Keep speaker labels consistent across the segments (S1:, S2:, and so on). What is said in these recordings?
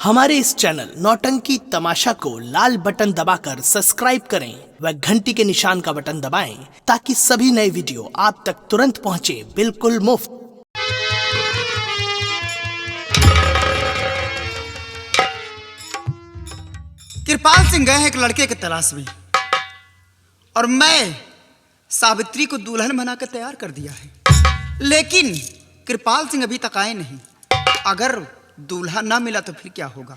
S1: हमारे इस चैनल नौटंकी तमाशा को लाल बटन दबाकर सब्सक्राइब करें व घंटी के निशान का बटन दबाएं ताकि सभी नए वीडियो आप तक तुरंत पहुंचे बिल्कुल मुफ्त।
S2: कृपाल सिंह गए हैं एक लड़के के तलाश में और मैं सावित्री को दुल्हन बनाकर तैयार कर दिया है, लेकिन कृपाल सिंह अभी तक आए नहीं। अगर दूल्हा ना मिला तो फिर क्या होगा?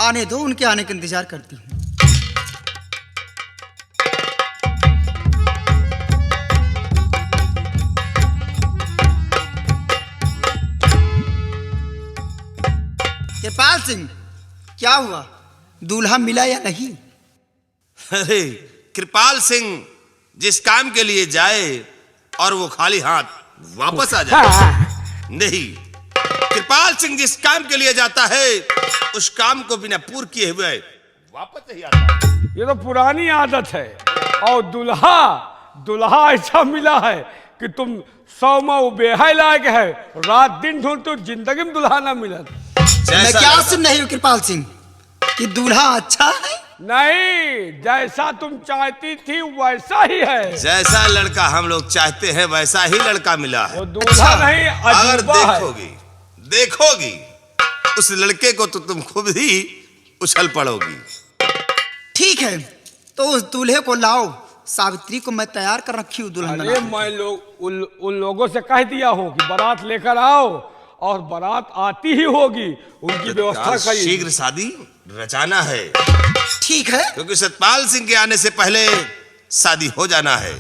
S2: आने दो, उनके आने का इंतजार करती हूँ। कृपाल सिंह, क्या हुआ? दूल्हा मिला या नहीं?
S3: अरे कृपाल सिंह जिस काम के लिए जाए और वो खाली हाथ वापस आ जाए, नहीं, कृपाल सिंह जिस काम के लिए जाता है उस काम को बिना पूर्ण किए हुए वापस नहीं आता।
S4: ये तो पुरानी आदत है। और दुल्हा ऐसा मिला है कि तुम 100 में बेहाय लायक है, रात दिन ढूंढ तो जिंदगी में दुल्हा ना मिला।
S2: मैं क्या सुन रही हूँ कृपाल सिंह कि दूल्हा अच्छा है?
S4: नहीं, जैसा तुम चाहती थी वैसा ही है।
S3: जैसा लड़का हम लोग चाहते हैं वैसा ही लड़का मिला है।
S4: वो दूल्हा नहीं,
S3: अगर
S4: अजूबा है।
S3: देखोगी उस लड़के को तो तुम खुद ही उछल पड़ोगी।
S2: ठीक है, तो उस दूल्हे को लाओ। सावित्री को मैं तैयार कर रखी हूँ दुल्हन
S4: अरे मैं उन लोगों से कह दिया हूँ कि बारात लेकर आओ, और बारात आती ही होगी, उनकी व्यवस्था करिए।
S3: शीघ्र शादी रचाना है।
S2: ठीक है,
S3: क्योंकि सतपाल सिंह के आने से पहले शादी हो जाना है।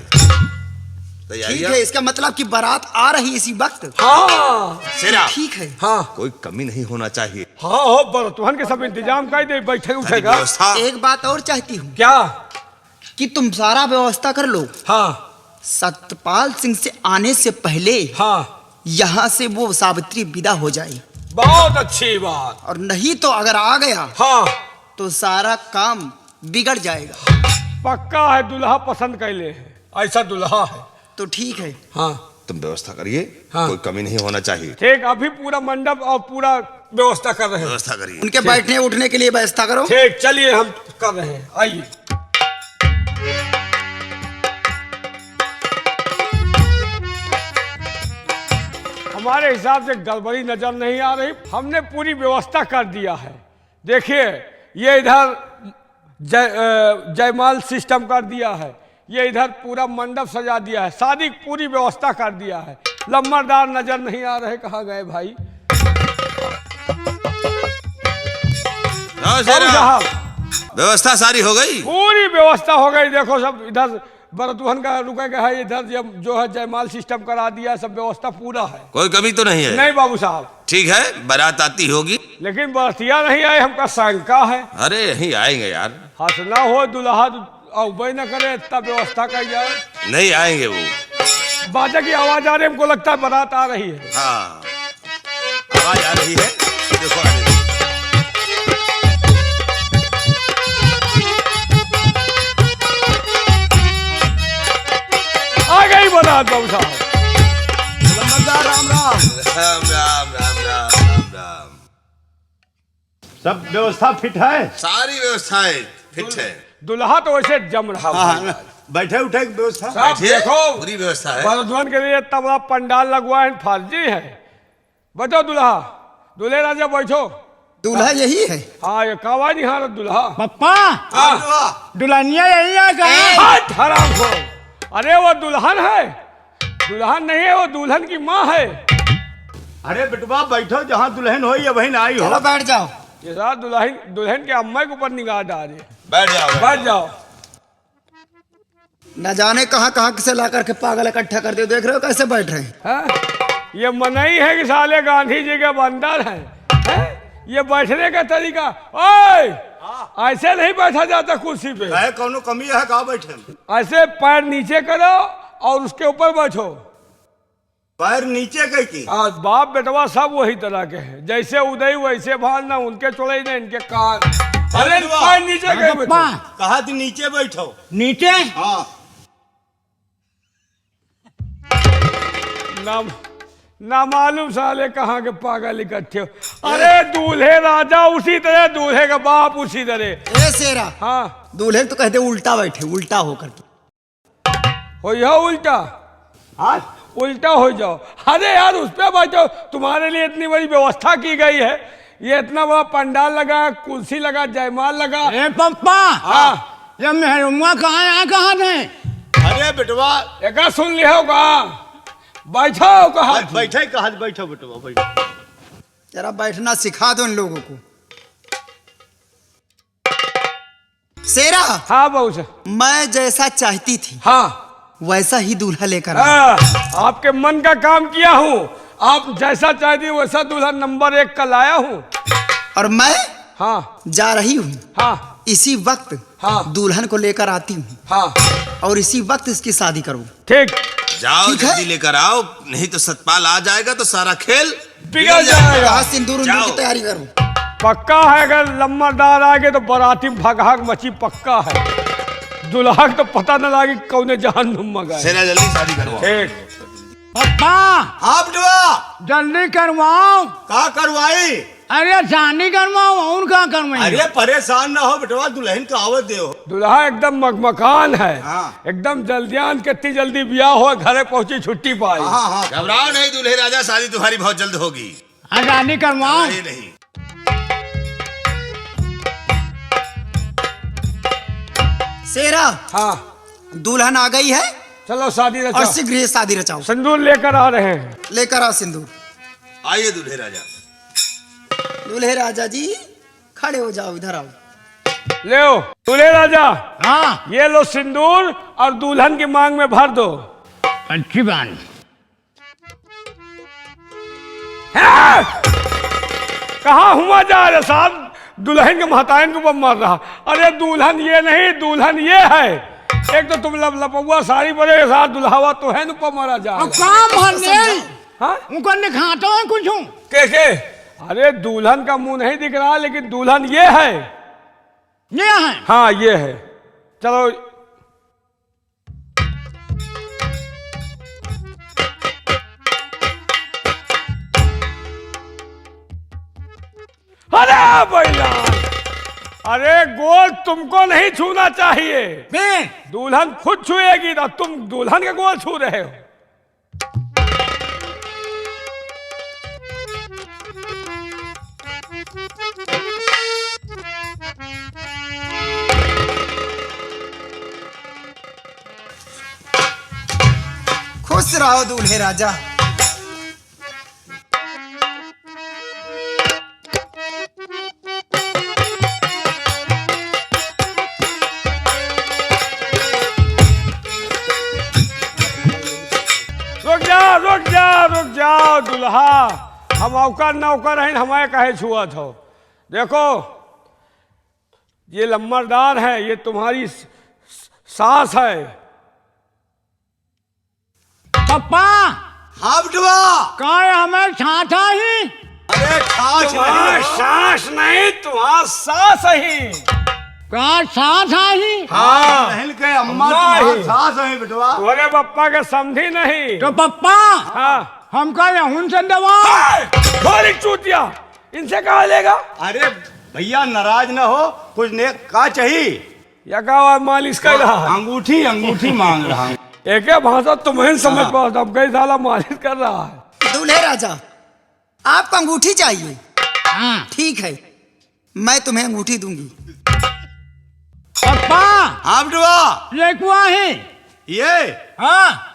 S2: ठीक है, इसका मतलब कि बारात आ रही इसी वक्त।
S4: हाँ
S3: शेरा,
S2: ठीक है।
S4: हाँ
S3: कोई कमी नहीं होना चाहिए।
S4: हाँ हो, बरतुहन के सब इंतजाम कर दे, बैठे उठेगा।
S2: एक बात और चाहती हूँ
S4: क्या?
S2: कि तुम सारा व्यवस्था कर लो।
S4: हाँ
S2: सतपाल सिंह से आने से पहले
S4: हाँ,
S2: यहाँ से वो सावित्री विदा हो जाए।
S4: बहुत अच्छी बात।
S2: और नहीं तो अगर आ गया
S4: हाँ,
S2: तो सारा काम बिगड़ जाएगा।
S4: पक्का है, दुल्हा पसंद कैले है, ऐसा दुल्हा है।
S2: तो ठीक है।
S4: हाँ
S3: तुम व्यवस्था करिए।
S4: हाँ।
S3: कोई कमी नहीं होना चाहिए।
S4: ठीक, अभी पूरा मंडप और पूरा व्यवस्था कर रहे हैं।
S3: व्यवस्था करिए।
S2: उनके बैठने उठने के लिए व्यवस्था करो।
S4: ठीक, चलिए हम कर रहे हैं, आइए। हमारे हिसाब से गड़बड़ी नजर नहीं आ रही, हमने पूरी व्यवस्था कर दिया है। देखिए, ये इधर जयमाल सिस्टम कर दिया है, ये इधर पूरा मंडप सजा दिया है, शादी की पूरी व्यवस्था कर दिया है। लम्बरदार नजर नहीं आ रहे, कहाँ गए भाई?
S3: साहब, व्यवस्था सारी हो गई?
S4: पूरी व्यवस्था हो गई। देखो सब इधर बरतुहन का रुकेगा है, इधर जो है जयमाल सिस्टम करा दिया, सब व्यवस्था पूरा है।
S3: कोई कमी तो नहीं है?
S4: नहीं बाबू साहब।
S3: ठीक है, बारात आती होगी,
S4: लेकिन बरतिया नहीं आए, हमका शंका है।
S3: अरे यहीं आएंगे यार।
S4: हंसना हो, दुल्हा अवै न करे, इतना व्यवस्था कर जाए।
S3: नहीं आएंगे वो।
S4: बाजा की आवाज आ रही है, हमको लगता है बारात आ रही है।
S3: हाँ, आवाज आ रही है, देखो आ रही है।
S4: आ गई बारात बाबू साहब।
S2: राम राम।
S3: राम राम राम राम राम राम।
S5: सब व्यवस्था फिट है?
S3: सारी व्यवस्थाएं फिट है।
S4: दुल्हा तो वैसे जम रहा है।
S5: बैठे उठे की व्यवस्था?
S4: साहब देखो,
S3: पूरी व्यवस्था है।
S4: बरतुहन के लिए इतना बड़ा पंडाल लगवा है, फर्जी है। बैठो दुल्हा, दूल्हे राजा बैठो।
S2: दूल्हा यही है?
S4: हाँ, ये कावा नहीं हारत दुल्हा।
S5: पप्पा, दुल्हनिया यही आ गए।
S4: हट हराम खोर। अरे वो दुल्हन है, दुल्हन नहीं है, वो दुल्हन की माँ है।
S5: अरे बेटवा बैठो, जहाँ दुल्हन हो या वहीं आई हो।
S2: चलो बैठ जाओ।
S4: ये सारा दुल्हन के अम्मा के ऊपर निगाह डाल रही है।
S3: बैठ जाओ,
S4: बैठ जाओ।
S2: न जाने कहाँ कहाँ से ला करके पागल इकट्ठा कर दिए। देख रहे हो कैसे बैठ रहे हैं?
S4: हाँ? ये मनई है कि साले गांधी जी के बंदर है, हैं? ये बैठने का तरीका, ओए ऐसे नहीं बैठा जाता कुर्सी पे।
S5: है कौनो कमी है? कहाँ बैठे?
S4: ऐसे पैर नीचे करो और उसके ऊपर बैठो।
S5: पैर नीचे कह की?
S4: आज बाप बेटवा सब वही तरह के हैं, जैसे उदय वैसे भान, ना उनके चौड़ाई ना इनके कान। अरे पैर नीचे कहीं बैठो।
S5: कहा थी नीचे बैठो।
S6: नीचे?
S5: हाँ।
S4: नाम ना मालूम साले कहाँ के पागल इकट्ठे हो। अरे दूल्हे राजा उसी तरह, दूल्हे का बाप उसी तरह।
S2: ए शेरा,
S4: हाँ
S2: दूल्हे तो कहते उल्टा बैठे, उल्टा होकर के।
S4: हो जाओ उल्टा,
S5: हाँ
S4: उल्टा हो जाओ। अरे यार उस पे बैठो, तुम्हारे लिए इतनी बड़ी व्यवस्था की गई है, ये इतना बड़ा पंडाल लगा, कुर्सी लगा, जयमाल लगा।
S6: ए पप्पा,
S4: हाँ
S6: ये मेहरुआ कहाँ यहाँ कहाँ थे?
S5: अरे बेटवा
S4: एक सुन लियो कहा, बैठो कहा।
S5: बैठे कहा, बैठो बेटवा बैठो।
S2: जरा बैठना सिखा दो इन लोगों को। शेरा,
S4: हाँ बहू से,
S2: मैं जैसा चाहती थी
S4: हाँ
S2: वैसा ही दूल्हा लेकर आया।
S4: आपके मन का काम किया हूँ, आप जैसा चाहती वैसा दूल्हा नंबर 1 का लाया हूँ।
S2: और मैं
S4: हाँ
S2: जा रही हूँ,
S4: हाँ
S2: इसी वक्त
S4: हाँ
S2: दुल्हन को लेकर आती हूँ
S4: हाँ
S2: और इसी वक्त इसकी शादी करूँ।
S4: ठीक,
S3: जाओ
S2: ठीक है।
S3: जल्दी लेकर आओ, नहीं तो सतपाल आ जाएगा तो सारा खेल
S4: बिगड़ जाएगा।
S2: कहाँ सिंदूर उंदूर की
S3: जाओ।
S2: तैयारी करूँ।
S4: पक्का है, अगर लम्बादार आ गए तो बाराती भगहाग मची, पक्का है। दुल्हा को तो पता न लगे कौने जहन्नुम में गए।
S3: सेना जल्दी शादी करवाओ।
S4: ठीक,
S6: पप्पा
S5: हाँ बेटवा
S6: जल्दी करवाओ।
S5: का करवाई?
S6: अरे शादी करवाओ और क्या करवाई?
S5: अरे परेशान ना हो बेटवा, दुल्हन का आवत दे हो।
S4: दुल्हा एकदम मकमकान है,
S5: हाँ।
S4: एकदम जल्दियान, कितनी जल्दी ब्याह हो, घरे पहुंची छुट्टी पाई।
S5: हाँ हाँ
S3: घबराओ नहीं दूल्हे राजा, शादी तुम्हारी बहुत जल्द होगी।
S6: हाँ शादी करवाओ।
S3: नहीं नहीं,
S2: शेरा,
S4: हाँ
S2: दुल्हन आ गई है
S4: चलो शादी
S2: और
S4: रचाओ,
S2: शीघ्र ही शादी रचाओ।
S4: सिंदूर लेकर आ रहे हैं।
S2: लेकर आओ सिंदूर।
S3: आइए दूल्हे राजा।
S2: दूल्हे राजा जी खड़े हो जाओ, इधर आओ।
S4: ले दूल्हे राजा,
S6: हाँ
S4: ये लो सिंदूर और दुल्हन की मांग में भर दो।
S6: अच्छी बात।
S4: कहाँ हुआ जा रहे साहब, दुल्हन के महताइन के ऊपर मार रहा। अरे दुल्हन ये नहीं, दुल्हन ये है। एक तो तुम लपौआ साड़ी परे के साथ दुल्हावा तो है न ऊपर मारा जा
S6: अब काम भरने
S4: हाँ
S6: उनको दिखाता है कुछ हूँ।
S4: के अरे दुल्हन का मुंह नहीं दिख रहा, लेकिन दुल्हन ये है।
S6: ये है
S4: हाँ ये है। चलो अरे बैला, अरे गोल तुमको नहीं छूना चाहिए,
S6: फिर
S4: दुल्हन खुद छुएगी तो तुम दुल्हन के गोल छू रहे हो।
S2: खुश रहो दूल्हे राजा।
S4: रुक जाओ दुल्हा, हम औकर नौकर हैं, हमारे कहे छुआ थो। देखो ये लम्बरदार है, ये तुम्हारी सास है।
S6: पप्पा
S5: हाँ बेटवा।
S6: काय हमें छाता ही।
S5: अरे खास
S4: तुम्हारा सास नहीं, तुम्हारा सास ही।
S6: का साथ आई।
S4: हाँ
S5: बहन के अम्मा
S4: अम्मा
S5: तुम्हारा
S4: ही।
S5: सास है बेटवा।
S4: तुम्हारे पप्पा के समझी नहीं।
S6: तो पप्पा
S4: हाँ
S6: हमका यहूं से दवा।
S4: थोड़ी चूतिया, इनसे कहा लेगा।
S5: अरे भैया नाराज ना हो, कुछ ने का चाहिए?
S4: या कहा मालिश कर रहा है,
S5: अंगूठी अंगूठी मांग रहा हूँ।
S4: एक भाषा तुम्हें समझ पाओ, अब कई साला मालिश कर रहा है।
S2: दूल्हे राजा, आपको अंगूठी चाहिए?
S6: हाँ
S2: ठीक है, मैं तुम्हें अंगूठी दूंगी।
S6: पप्पा
S5: हाँ बेटवा।
S6: ये कुआ है।
S5: ये
S6: हाँ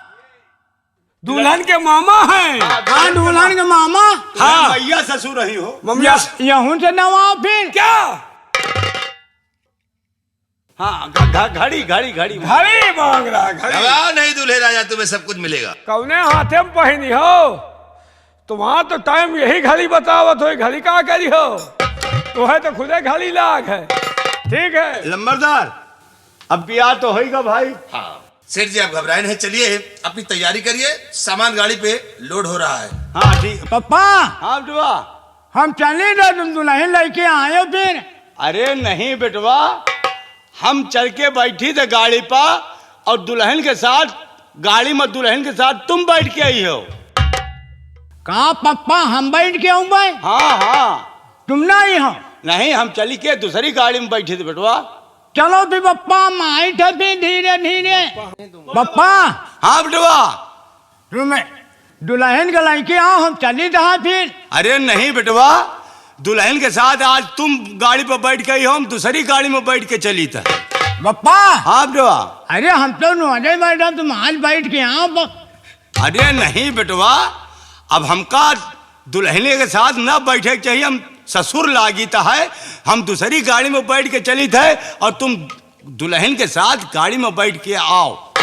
S4: दुल्हन के मामा हैं।
S6: हाँ दुल्हन के मामा।
S4: हाँ।
S5: भैया ससुर रही हो।
S4: मम्मी
S6: यहूं से दवा फिर।
S4: क्या
S5: हाँ घड़ी घड़ी घड़ी।
S4: घड़ी मांग रहा है, घड़ी।
S3: घबराओ नहीं दूल्हे राजा, तुम्हें सब कुछ मिलेगा।
S4: कौने हाथे में पहनी हो? तुम्हारा तो टाइम यही घड़ी बतावत हो, घड़ी का करी हो? तुम्हें तो खुदे घड़ी लाग है। ठीक है
S5: लंबरदार, अब ब्याह तो होगा भाई।
S3: हाँ सेठ जी, आप घबराए नहीं, चलिए अपनी तैयारी करिए, सामान गाड़ी पे लोड हो रहा है।
S5: हाँ ठीक।
S6: पप्पा
S5: हाँ बेटवा।
S6: हम चले ना, तुम दुल्हन लेके आए फिर।
S5: अरे नहीं बेटवा, हम चल के बैठी थे गाड़ी पर और दुल्हन के साथ गाड़ी में दुल्हन के साथ तुम बैठ के आई हो।
S6: कहा पप्पा हम बैठ के आऊं भाई?
S5: हाँ हाँ।
S6: तुम नहीं हो?
S5: नहीं, हम चली के दूसरी गाड़ी में बैठे थे बेटवा।
S6: चलो भी पप्पा माई ठपी धीरे धीरे। पप्पा
S5: हाँ बेटवा।
S6: तुम दुल्हन के लड़के आओ, हम चली रहा फिर।
S5: अरे नहीं बेटवा, दुल्हन के साथ आज तुम गाड़ी पर बैठ गई हो, हम दूसरी गाड़ी में बैठ के चली था।
S6: पप्पा
S5: हाँ बेटवा।
S6: अरे हम तो नोजे बैठा, तुम आज बैठ के आओ।
S5: अरे नहीं बेटवा, अब हमका दुल्हने के साथ न बैठे चाहिए, हम ससुर लागीता है, हम दूसरी गाड़ी में बैठ के चली थे और तुम दुल्हन के साथ गाड़ी में बैठ के आओ।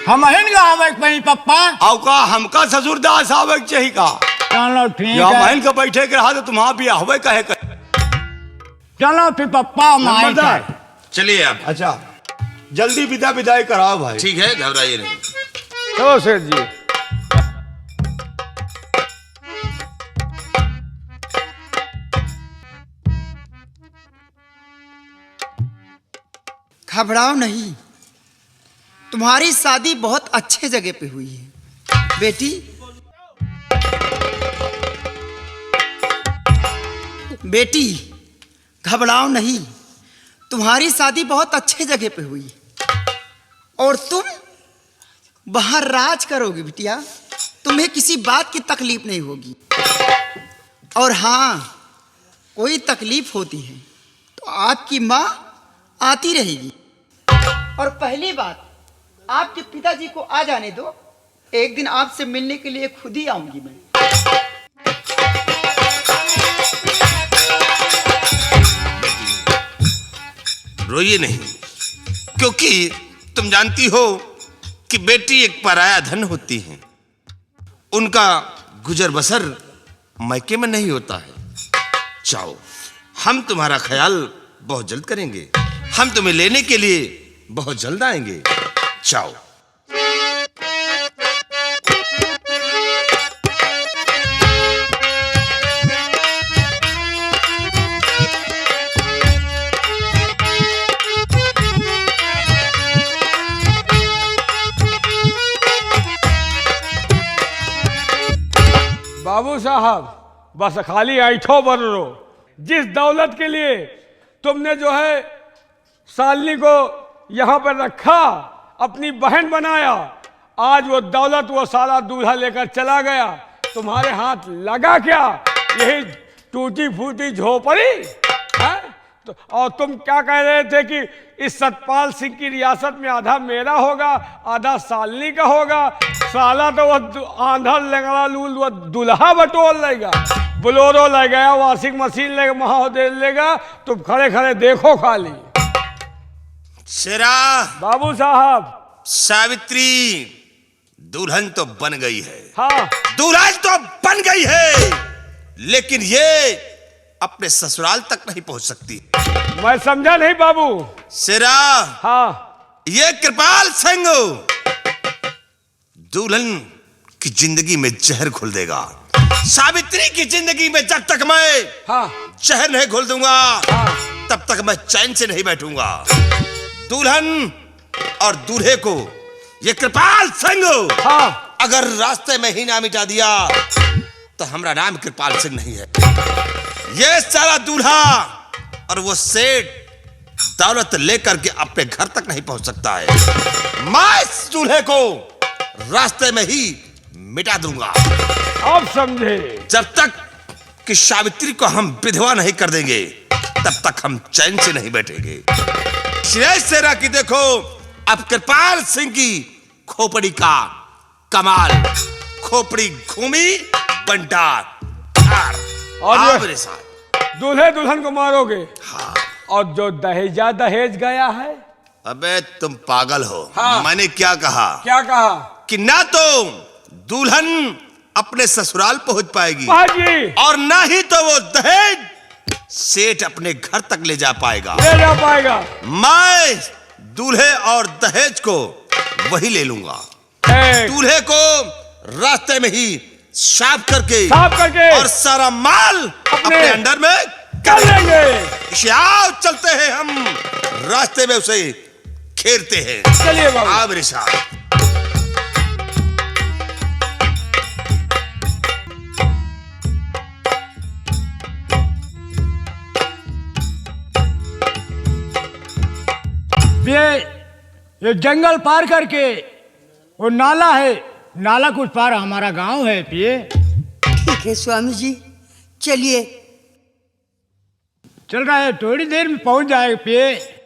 S6: हम आवे पप्पा।
S5: आओ का हमका ससुर दास आवे चाहिए का?
S6: चलो ठीक
S5: या
S6: है।
S5: महन के बैठे के रहा तो तुम्हारा भी आवे कहे कर।
S6: चलो फिर पप्पा माई
S5: नंबरदार।
S3: चलिए आप।
S5: अच्छा, जल्दी विदाई कराओ भाई।
S3: ठीक है, घबराइए नहीं।
S4: चलो सेठ जी।
S2: घबराओ नहीं, तुम्हारी शादी बहुत अच्छे जगह पे हुई है बेटी। बेटी घबराओ नहीं, तुम्हारी शादी बहुत अच्छे जगह पे हुई है और तुम बाहर राज करोगे बिटिया, तुम्हें किसी बात की तकलीफ नहीं होगी। और हाँ, कोई तकलीफ होती है तो आपकी माँ आती रहेगी। और पहली बात, आपके पिताजी को आ जाने दो, एक दिन आपसे मिलने के लिए खुद ही आऊंगी मैं।
S3: रोइए नहीं, क्योंकि तुम जानती हो कि बेटी एक पराया धन होती है, उनका गुजर बसर मैके में नहीं होता है। जाओ, हम तुम्हारा ख्याल बहुत जल्द करेंगे, हम तुम्हें लेने के लिए बहुत जल्द आएंगे। जाओ।
S4: बाबू साहब, बस खाली ऐठो बनो। जिस दौलत के लिए तुमने जो है सालनी को यहाँ पर रखा, अपनी बहन बनाया, आज वो दौलत वो साला दूल्हा लेकर चला गया, तुम्हारे हाथ लगा क्या? यही टूटी फूटी झोपड़ी है? तो और तुम क्या कह रहे थे कि इस सतपाल सिंह की रियासत में आधा मेरा होगा, आधा सालनी का होगा। साला तो वो आंधा लंगड़ा लूल वो दुल्हा बटोर लेगा, बोलोरो ले गया, वॉशिंग मशीन लेगा, महादेव लेगा, तुम खड़े खड़े देखो खाली।
S3: शेरा
S4: बाबू साहब,
S3: सावित्री दुल्हन तो बन गई है।
S4: हाँ,
S3: दुल्हन तो बन गई है, लेकिन ये अपने ससुराल तक नहीं पहुंच सकती।
S4: मैं समझा नहीं बाबू।
S3: शेरा,
S4: हाँ,
S3: ये कृपाल सिंह दुल्हन की जिंदगी में जहर घोल देगा। सावित्री की जिंदगी में जब तक मैं
S4: हाँ,
S3: जहर नहीं घोल दूंगा,
S4: हाँ,
S3: तब तक मैं चैन से नहीं बैठूंगा। दुल्हन और दूल्हे को ये कृपाल सिंह
S4: हाँ,
S3: अगर रास्ते में ही ना मिटा दिया तो हमारा नाम कृपाल सिंह नहीं है। ये सारा दूल्हा और वो सेठ दौलत लेकर के अपने घर तक नहीं पहुंच सकता है। मैं इस दूल्हे को रास्ते में ही मिटा दूंगा।
S4: अब समझे।
S3: जब तक कि सावित्री को हम विधवा नहीं कर देंगे, तब तक हम चैन से नहीं बैठेंगे। श्रेष्ठ सेरा की देखो, अब कृपाल सिंह की खोपड़ी का कमाल। खोपड़ी घूमी, बंटा
S4: और
S3: आओ
S4: ये-
S3: मेरे साथ।
S4: दूल्हे दुल्हन को मारोगे?
S3: हाँ।
S4: और जो दहेज गया है?
S3: अबे तुम पागल हो।
S4: हाँ।
S3: मैंने क्या कहा?
S4: क्या कहा?
S3: कि ना तो दुल्हन अपने ससुराल पहुंच पाएगी,
S4: बाजी
S3: और ना ही तो वो दहेज सेठ अपने घर तक ले जा पाएगा।
S4: ले जा पाएगा।
S3: मैं दूल्हे और दहेज को वही ले लूंगा।
S4: एक,
S3: दूल्हे को रास्ते में ही साफ करके और सारा माल अपने अंडर में
S4: कर लेंगे।
S3: आओ चलते हैं, हम रास्ते में उसे घेरते हैं।
S4: चलिए बाबू।
S3: आओ मेरे साथ।
S6: ये जंगल पार करके वो नाला है, नाला कुछ पार हमारा गांव है पिए।
S7: ठीक है स्वामी जी, चलिए।
S6: चल रहा है, थोड़ी देर में पहुंच जाएगा पिए।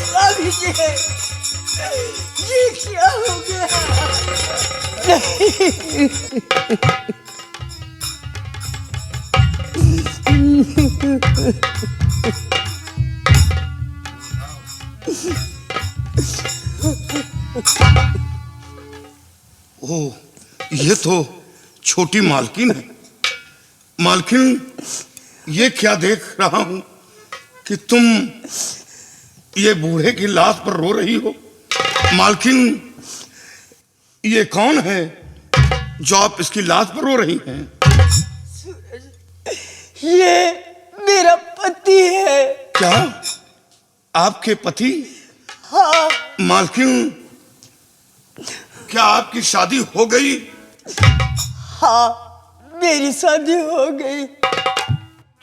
S7: स्वामी जी, ये क्या हो गया?
S3: ओह, ये तो छोटी मालकिन है। मालकिन, ये क्या देख रहा हूं कि तुम ये बूढ़े की लाश पर रो रही हो। मालकिन, ये कौन है जो आप इसकी लाश पर रो रही हैं?
S7: ये मेरा पति है।
S3: क्या आपके पति?
S7: हाँ।
S3: मालकिन, क्या आपकी शादी हो गई?
S7: हाँ, मेरी शादी हो गई।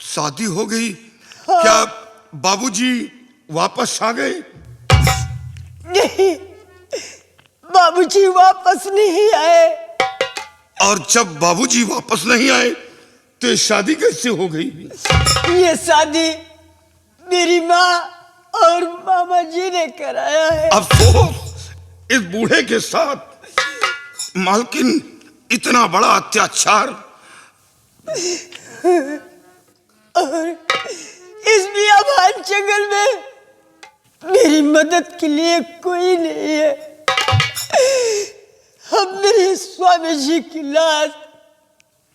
S3: शादी हो गई? हाँ। क्या बाबूजी वापस आ गए?
S7: नहीं, बाबूजी वापस नहीं आए।
S3: और जब बाबूजी वापस नहीं आए तो ये शादी कैसे हो गई?
S7: ये शादी मेरी माँ और मामा जी ने कराया है।
S3: अफसोस इस बूढ़े के साथ। मालकिन, इतना बड़ा अत्याचार।
S7: और इस बियाबान जंगल में मेरी मदद के लिए कोई नहीं है। अब मेरे स्वामी जी की लाश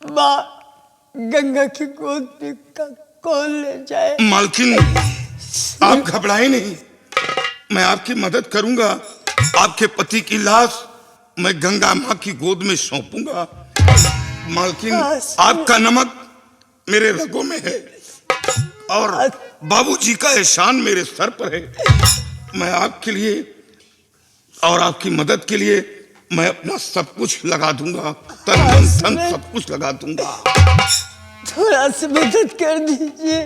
S7: माँ गंगा की गोद में कौन ले जाए?
S3: मालकिन, आप घबराए नहीं, मैं आपकी मदद करूंगा। आपके पति की लाश मैं गंगा माँ की गोद में सौंपूंगा। मालकिन, आपका नमक मेरे रगों में है और बाबूजी का एहसान मेरे सर पर है। मैं आपके लिए और आपकी मदद के लिए मैं अपना सब कुछ लगा दूंगा, तन मन धन सब कुछ लगा दूंगा।
S7: थोड़ा सी मदद कर दीजिए।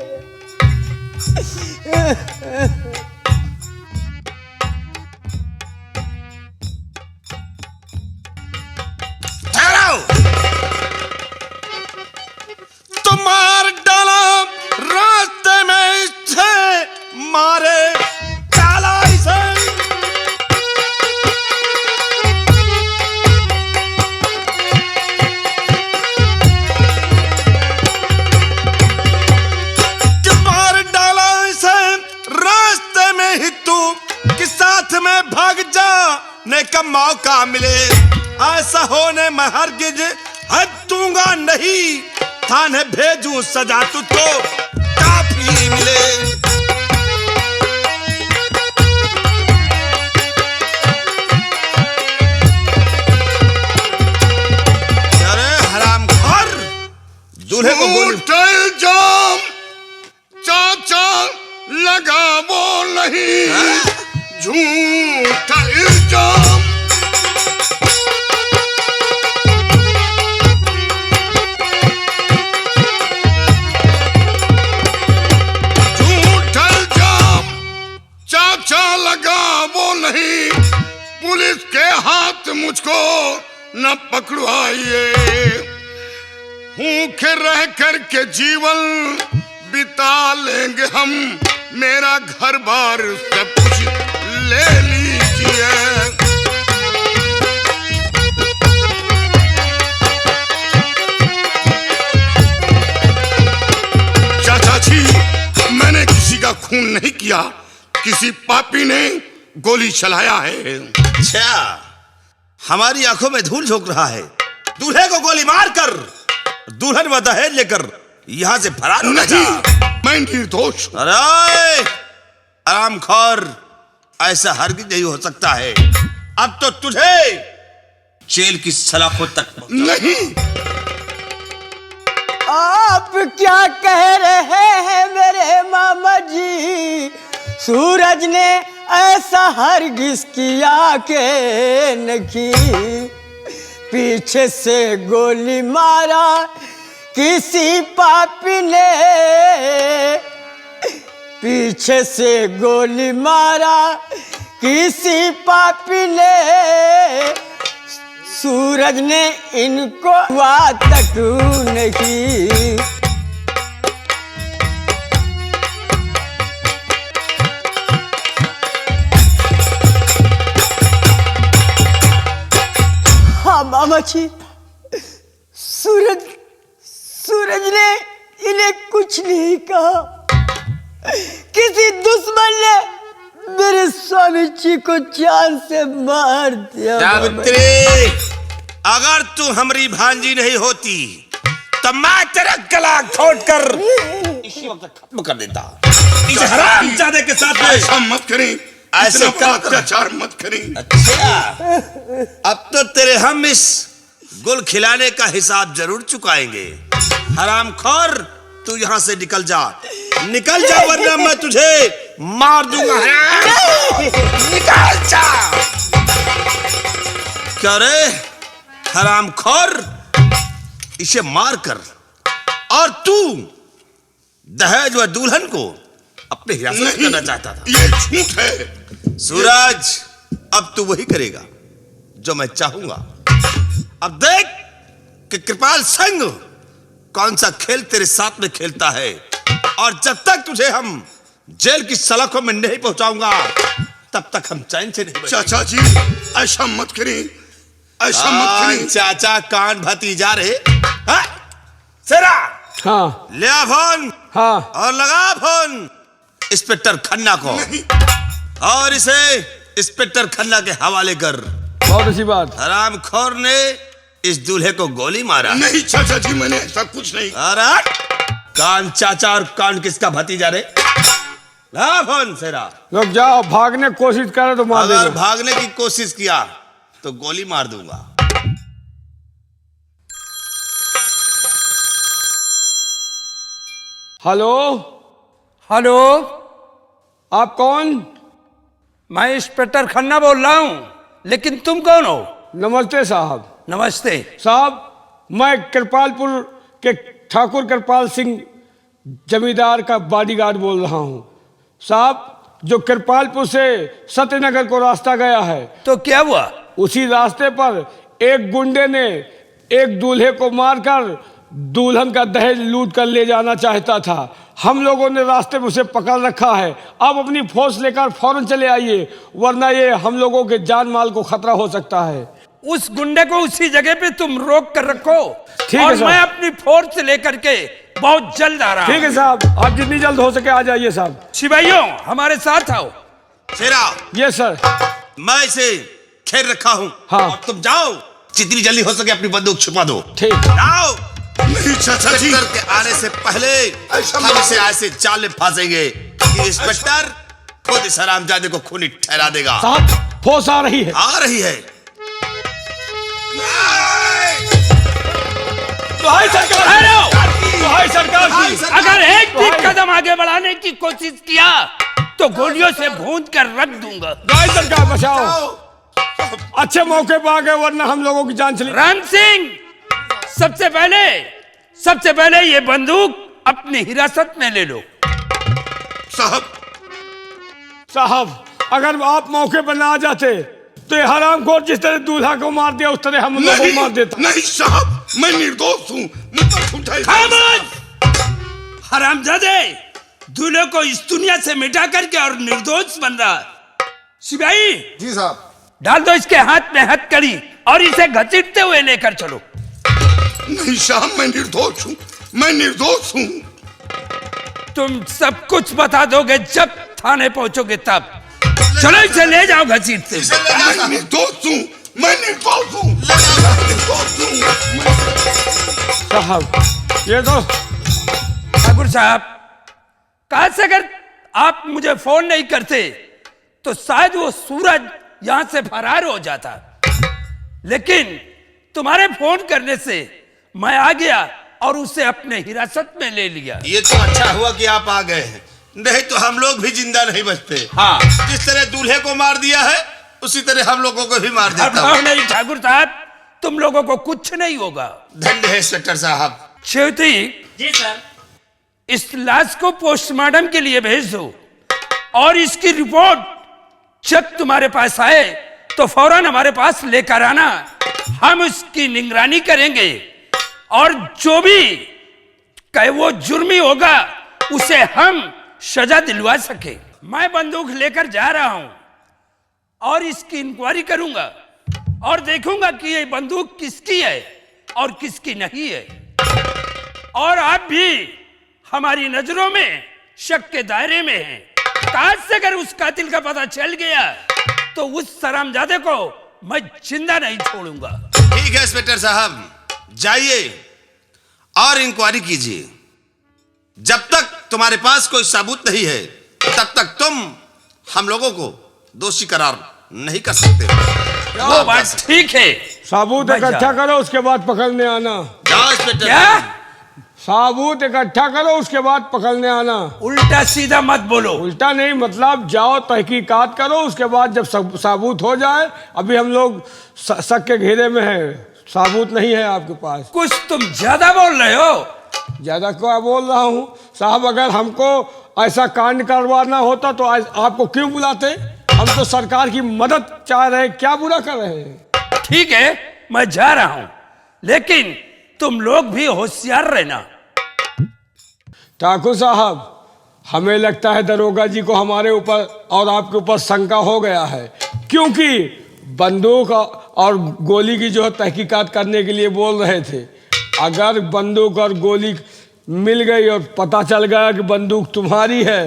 S3: तो मार डाला रास्ते में इसे, मारे डाला इसे। मार डाला इसे रास्ते में ही तू कि साथ में भाग जा ने का मौका मिले। ऐसा होने में हरगिज हद दूंगा नहीं, थाने भेजूं सजा तुझको काफी मिले। अरे हरामखोर, दूल्हे को बोल। जाम चाचा लगा वो नहीं, झूठा इल्जाम। लगा वो नहीं, पुलिस के हाथ मुझको न पकड़वाइए। भूखे रह कर के जीवन बिता लेंगे हम, मेरा घर बार सब कुछ ले लीजिए। चाचा जी, मैंने किसी का खून नहीं किया, किसी पापी ने गोली चलाया है। अच्छा, हमारी आंखों में धूल झोंक रहा है। दूल्हे को गोली मारकर दुल्हन व दहेज लेकर यहां से फरार हो जा। मैं निर्दोष। अरे हरामखोर, ऐसा हरगिज नहीं हो सकता है। अब तो तुझे जेल की सलाखों तक
S7: आप आप क्या कह रहे हैं मेरे मामा जी? सूरज ने ऐसा हरगिज किया के नहीं, पीछे से गोली मारा किसी पापी ने, पीछे से गोली मारा किसी पापी ने, सूरज ने इनको हुआ तक नहीं। हाँ मामा जी, सूरज ने इन्हें कुछ नहीं कहा। किसी दुश्मन ने मेरे स्वामी जी को जान से मार दिया।
S3: सावित्री, अगर तू हमारी भांजी नहीं होती तो मैं तेरा गला घोटकर इसी वक्त खत्म कर देता। इस हरामजादे के साथ में
S8: ऐसा मत करें,
S3: ऐसे
S8: इतना बड़ा अत्याचार मत करें।
S3: अच्छा, अब तो तेरे हम इस गुल खिलाने का हिसाब जरूर चुकाएंगे। हरामखोर, तू यहाँ से निकल जा, निकल जा, वरना मैं तुझे मार दूंगा। निकल जा। क्या रे हरामखोर, इसे मार कर और तू दहेज व दुल्हन को अपने हिरासत में करना चाहता था।
S8: ये झूठ है
S3: सूरज, अब तू वही करेगा जो मैं चाहूंगा। अब देख कि कृपाल सिंह कौन सा खेल तेरे साथ में खेलता है, और जब तक तुझे हम जेल की सलाखों में नहीं पहुंचाऊंगा तब तक हम चैन से नहीं बैठेंगे।
S8: चाचा जी, ऐसा मत करें, ऐसा मत करें।
S3: चाचा कान भतीजा रे। हाँ? सेरा,
S4: हाँ
S3: ले आ फोन।
S4: हाँ
S3: और लगा फोन इंस्पेक्टर खन्ना को, और इसे इंस्पेक्टर खन्ना के हवाले कर।
S4: बहुत अच्छी बात।
S3: हरामखोर ने इस दूल्हे को गोली मारा।
S8: नहीं चाचा जी, मैंने ऐसा कुछ नहीं।
S3: अरे कान चाचा और कान किसका भतीजा रे? ला फोन सेरा।
S4: लोग जाओ, भागने की कोशिश करे तो मार
S3: अगर
S4: देंगे।
S3: भागने की कोशिश किया तो गोली मार दूंगा।
S4: हेलो,
S9: हेलो,
S4: आप कौन?
S9: मैं इंस्पेक्टर खन्ना बोल रहा हूं, लेकिन तुम कौन हो?
S4: नमस्ते साहब।
S9: नमस्ते
S4: साहब, मैं कृपालपुर के ठाकुर कृपाल सिंह जमींदार का बॉडीगार्ड बोल रहा हूं। साहब, जो कृपालपुर से सत्यनगर को रास्ता गया है,
S9: तो क्या हुआ?
S4: उसी रास्ते पर एक गुंडे ने एक दूल्हे को मारकर दुल्हन का दहेज लूट कर ले जाना चाहता था। हम लोगों ने रास्ते में उसे पकड़ रखा है। आप अपनी फोर्स लेकर फौरन चले आइए, वरना ये हम लोगों के जान माल को खतरा हो सकता है।
S9: उस गुंडे को उसी जगह पे तुम रोक कर रखो,
S4: ठीक है
S9: और
S4: साहब।
S9: मैं अपनी फोर्स लेकर के बहुत जल्द आ रहा हूं।
S4: ठीक है साहब, आप जितनी जल्द हो सके आ जाइए साहब।
S9: सिपाहियों, हमारे साथ आओ।
S3: सेरा,
S4: ये सर।
S3: मैं इसे घेर रखा हूं।
S4: हाँ।
S3: और तुम जाओ, जितनी जल्दी हो सके अपनी बंदूक छुपा दो।
S4: ठीक।
S3: जाओ।
S8: नहीं चाचा जी,
S3: इंस्पेक्टर के आने से पहले
S8: ऐसा
S3: हम
S8: मत
S3: इसे ऐसे जाल में फांसेंगे कि इंस्पेक्टर खुद इस हरामजादे को खूनी ठहरा देगा।
S4: साहब, फोर्स आ रही है।
S3: आ रही है।
S4: दुहाई सरकार, दुहाई सरकार की।
S9: अगर एक भी कदम आगे बढ़ाने की कोशिश किया तो गोलियों से भूंज कर रख दूंगा।
S4: दुहाई सरकार, बचाओ। अच्छे मौके पर आ गए, वरना हम लोगों की जान चली।
S9: राम सिंह, सबसे पहले ये बंदूक अपनी हिरासत में ले लो।
S4: साहब, अगर आप मौके पर ना आ जाते तो ये हरामखोर जिस तरह दूल्हा को मार दिया उस तरह हम लोगों को मार देता।
S8: नहीं साहब, मैं निर्दोष हूँ। मुझ पर उठाइए।
S9: हरामजादे, दूल्हे को इस दुनिया से मिटा करके और निर्दोष बन रहा। सिपाही
S8: जी साहब।
S9: डाल दो इसके हाथ में हथकड़ी और इसे घसीटते हुए लेकर चलो।
S8: नहीं साहब, मैं निर्दोष हूँ, मैं निर्दोष हूँ।
S9: तुम सब कुछ बता दोगे जब थाने पहुंचोगे तब। चलो इसे ले जाओ घसीटते हुए।
S8: मैं निर्दोष हूँ, मैं निर्दोष हूँ।
S4: साहब, ये तो
S9: ठाकुर साहब, कहा से अगर आप मुझे फोन नहीं करते तो शायद वो सूरज यहां से फरार हो जाता, लेकिन तुम्हारे फोन करने से मैं आ गया और उसे अपने हिरासत में ले लिया।
S3: ये तो अच्छा हुआ कि आप आ गए हैं, नहीं तो हम लोग भी जिंदा नहीं बचते।
S9: हाँ,
S3: जिस तरह दूल्हे को मार दिया है उसी तरह हम लोगों को भी मार देता
S9: अब
S3: हूं।
S9: नहीं ठाकुर साहब, तुम लोगों को कुछ नहीं होगा।
S3: धन्य है इंस्पेक्टर साहब।
S9: शेवती
S10: जी सर।
S9: इस लाश को पोस्टमार्टम के लिए भेज दो और इसकी रिपोर्ट जब तुम्हारे पास आए तो फौरन हमारे पास लेकर आना। हम उसकी निगरानी करेंगे और जो भी कहे वो जुर्मी होगा उसे हम सजा दिलवा सके। मैं बंदूक लेकर जा रहा हूं और इसकी इंक्वायरी करूंगा और देखूंगा कि ये बंदूक किसकी है और किसकी नहीं है। और आप भी हमारी नजरों में शक के दायरे में हैं। आज से अगर उस कातिल का पता चल गया तो उस सरामजादे को मैं जिंदा नहीं छोड़ूंगा।
S3: ठीक है इंस्पेक्टर साहब, जाइए और इंक्वायरी कीजिए। जब तक तुम्हारे पास कोई सबूत नहीं है तब तक तुम हम लोगों को दोषी करार नहीं कर सकते।
S9: वो बात ठीक है।
S4: साबूत
S9: मैं
S4: इकट्ठा
S9: जा-
S4: करो, उसके बाद पकड़ने आना।
S3: जाओ इंस्पेक्टर
S9: क्या?
S3: साहब।
S4: साबूत इकट्ठा करो, उसके बाद पकड़ने आना।
S9: उल्टा सीधा मत बोलो।
S4: उल्टा नहीं, मतलब जाओ तहकीकात करो, उसके बाद जब साबूत हो जाए। अभी हम लोग शक के घेरे में हैं, साबूत नहीं है आपके पास।
S9: कुछ तुम ज्यादा बोल रहे हो।
S4: ज्यादा क्या बोल रहा हूँ साहब? अगर हमको ऐसा कांड करवाना होता तो आज आपको क्यों बुलाते? हम तो सरकार की मदद चाह रहे हैं, क्या बुरा कर रहे हैं?
S9: ठीक है, मैं जा रहा हूं, लेकिन तुम लोग भी होशियार रहना।
S4: ठाकुर साहब, हमें लगता है दरोगा जी को हमारे ऊपर और आपके ऊपर शंका हो गया है, क्योंकि बंदूक और गोली की जो है तहकीकात करने के लिए बोल रहे थे। अगर बंदूक और गोली मिल गई और पता चल गया कि बंदूक तुम्हारी है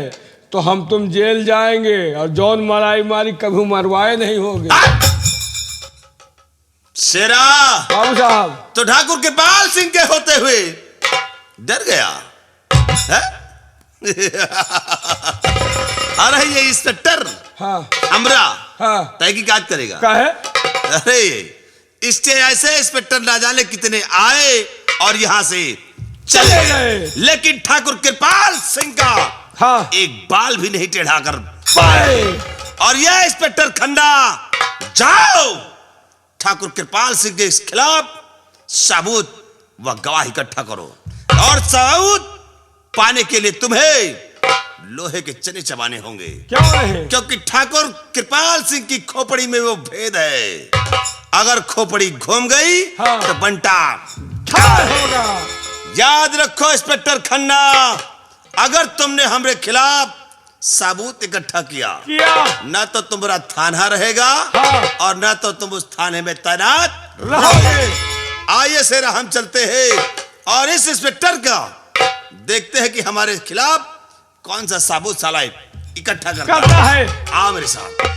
S4: तो हम तुम जेल जाएंगे और जौन मराई मारी कभी मरवाए नहीं होगे।
S3: शेरा
S4: बाबू साहब,
S3: तो ठाकुर कृपाल सिंह के होते हुए डर गया है? अरे ये इंस्पेक्टर
S4: हाँ
S3: हमरा
S4: हाँ,
S3: तहकीकात करेगा।
S4: क्या है?
S3: अरे इसके ऐसे इंस्पेक्टर ना जाने कितने आए और यहां से चले गए, लेकिन ठाकुर कृपाल सिंह का
S4: हाँ,
S3: एक बाल भी नहीं टेढ़ा कर
S4: पाए।
S3: और यह इंस्पेक्टर खन्ना, जाओ ठाकुर कृपाल सिंह के खिलाफ सबूत व गवाह इकट्ठा करो और सबूत पाने के लिए तुम्हें लोहे के चने चबाने होंगे।
S4: क्यों नहीं?
S3: क्योंकि ठाकुर कृपाल सिंह की खोपड़ी में वो भेद है, अगर खोपड़ी घूम गई
S4: हाँ।
S3: तो बंटा
S4: ठार होगा।
S3: याद रखो इंस्पेक्टर खन्ना, अगर तुमने हमारे खिलाफ सबूत इकट्ठा किया न तो तुम्हारा थाना रहेगा
S4: हाँ।
S3: और न तो तुम उस थाने में तैनात
S4: रहोगे।
S3: आइए शेरा, हम चलते हैं और इस इंस्पेक्टर का देखते हैं कि हमारे खिलाफ कौन सा सबूत साला इकट्ठा करता
S4: करता है।
S3: आओ मेरे साथ।